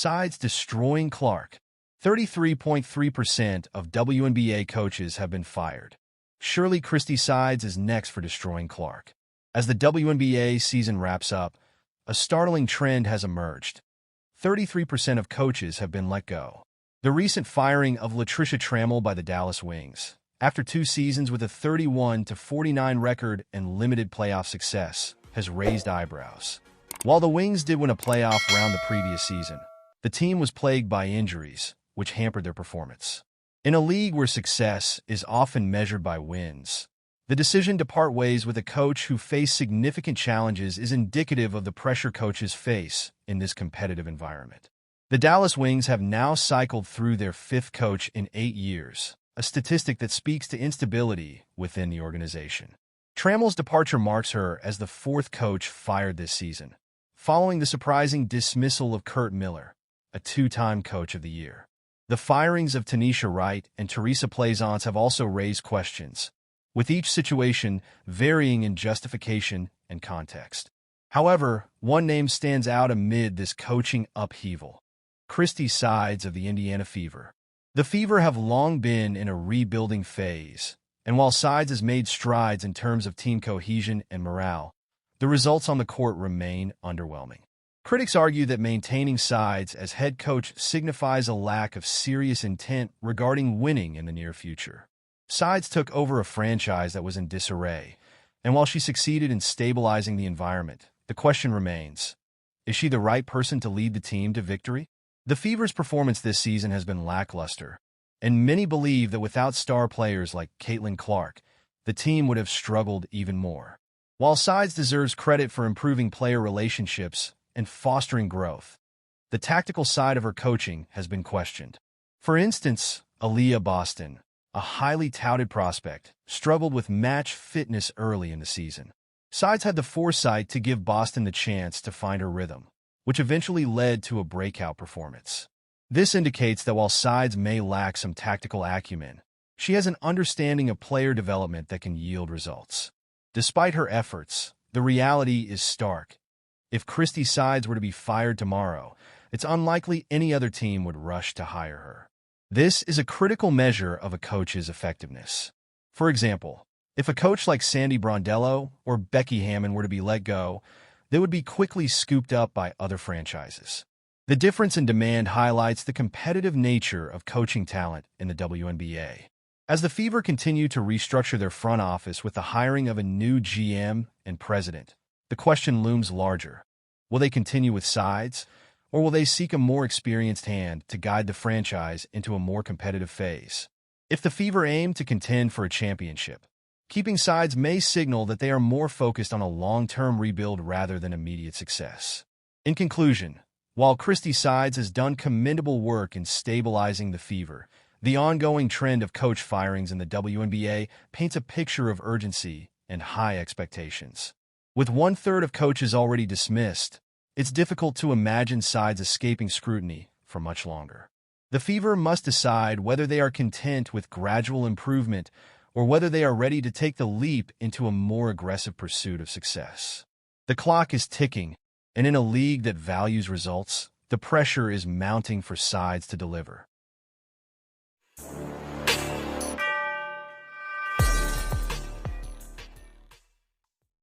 Sides destroying Clark. 33.3% of WNBA coaches have been fired. Surely Christie Sides is next for destroying Clark. As the WNBA season wraps up, a startling trend has emerged. 33% of coaches have been let go. The recent firing of Latricia Trammell by the Dallas Wings, after 2 seasons with a 31-49 record and limited playoff success, has raised eyebrows. While the Wings did win a playoff round the previous season, the team was plagued by injuries, which hampered their performance. In a league where success is often measured by wins, the decision to part ways with a coach who faced significant challenges is indicative of the pressure coaches face in this competitive environment. The Dallas Wings have now cycled through their 5th coach in 8 years, a statistic that speaks to instability within the organization. Trammell's departure marks her as the 4th coach fired this season, following the surprising dismissal of Curt Miller, a 2-time Coach of the Year. The firings of Tanisha Wright and Teresa Plaisance have also raised questions, with each situation varying in justification and context. However, one name stands out amid this coaching upheaval: Christie Sides of the Indiana Fever. The Fever have long been in a rebuilding phase, and while Sides has made strides in terms of team cohesion and morale, the results on the court remain underwhelming. Critics argue that maintaining Sides as head coach signifies a lack of serious intent regarding winning in the near future. Sides took over a franchise that was in disarray, and while she succeeded in stabilizing the environment, the question remains: is she the right person to lead the team to victory? The Fever's performance this season has been lackluster, and many believe that without star players like Caitlin Clark, the team would have struggled even more. While Sides deserves credit for improving player relationships and fostering growth, the tactical side of her coaching has been questioned. For instance, Aaliyah Boston, a highly touted prospect, struggled with match fitness early in the season. Sides had the foresight to give Boston the chance to find her rhythm, which eventually led to a breakout performance. This indicates that while Sides may lack some tactical acumen, she has an understanding of player development that can yield results. Despite her efforts, the reality is stark. If Christie Sides were to be fired tomorrow, it's unlikely any other team would rush to hire her. This is a critical measure of a coach's effectiveness. For example, if a coach like Sandy Brondello or Becky Hammon were to be let go, they would be quickly scooped up by other franchises. The difference in demand highlights the competitive nature of coaching talent in the WNBA. As the Fever continue to restructure their front office with the hiring of a new GM and president, the question looms larger. Will they continue with Sides, or will they seek a more experienced hand to guide the franchise into a more competitive phase? If the Fever aim to contend for a championship, keeping Sides may signal that they are more focused on a long-term rebuild rather than immediate success. In conclusion, while Christie Sides has done commendable work in stabilizing the Fever, the ongoing trend of coach firings in the WNBA paints a picture of urgency and high expectations. With 1/3 of coaches already dismissed, it's difficult to imagine Sides escaping scrutiny for much longer. The Fever must decide whether they are content with gradual improvement or whether they are ready to take the leap into a more aggressive pursuit of success. The clock is ticking, and in a league that values results, the pressure is mounting for Sides to deliver.